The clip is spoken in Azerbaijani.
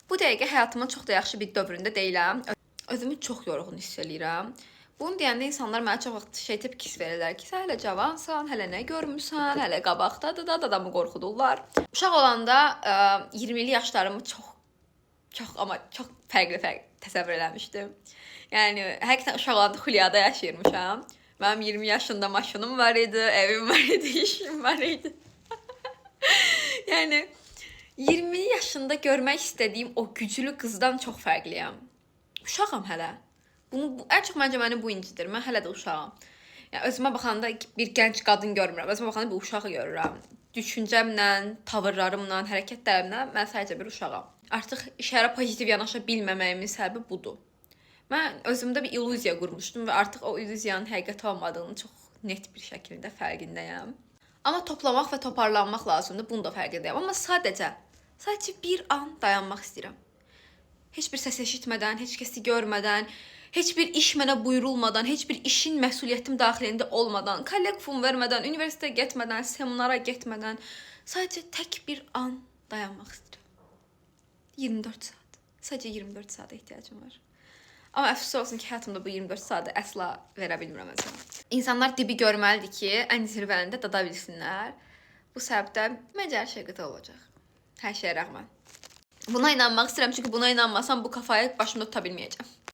Bu dəqiqə həyatımın çox da yaxşı bir dövründə deyiləm. Özümü çox yorğun hiss eləyirəm. Bunu deyəndə insanlar mənə çox vaxt tepkis verirlər ki, sən hələ cavansan, hələ nə görmüsən, hələ qabaqdadır da adamı qorxudurlar. Uşaq olanda 20'li yaşlarımı çox fərqli təsəvvür eləmişdim. Yəni həqiqətən uşaq olanda Xulyada yaşayırmışam. Mənim 20 yaşında maşınım var idi, evim var idi, işim var idi. Yəni 20 yaşında görmək istədiyim o güclü qızdan çox fərqliyəm. Uşağam hələ. Ən çox məncə məni bu incidir. Mən hələ də uşağam. Yəni özümə baxanda bir gənc qadın görmürəm. Özümə baxanda bir uşağı görürəm. Düşüncəmlə, tavırlarımla, hərəkətlərimlə mən sadəcə bir uşağam. Artıq işlərə pozitiv yanaşa bilməməyimin səbəbi budur. Mən özümdə bir illüziya qurmuşdum və artıq o illüziyanın həqiqət olmadığını çox net bir şəkildə fərqindəyəm. Amma toplamaq və toparlanmaq lazımdır. Bunu da fərqindəyəm. Amma sadəcə bir an dayanmaq istəyirəm. Heç bir səs eşitmədən, heç kəsi görmədən, heç bir iş mənə buyurulmadan, heç bir işin məsuliyyətim daxilində olmadan, kollektivum vermədən, universitetə getmədən, seminara getmədən, sadəcə tək bir an dayanmaq istəyirəm. 24 saat. Sadəcə 24 saata ehtiyacım var. Amma əfsus olsun ki, həyatımda bu 24 saatı əsla verə bilmirəm özümə. İnsanlar dibi görməlidir ki, ən zirvəndə dada bilsinlər. Bu səbəbdən məncə hər şey qıta olacaq. Hər şeyə rəğmən. Buna inanmaq istəyirəm, çünki buna inanmasam bu kafayı başımda tuta bilməyəcəm.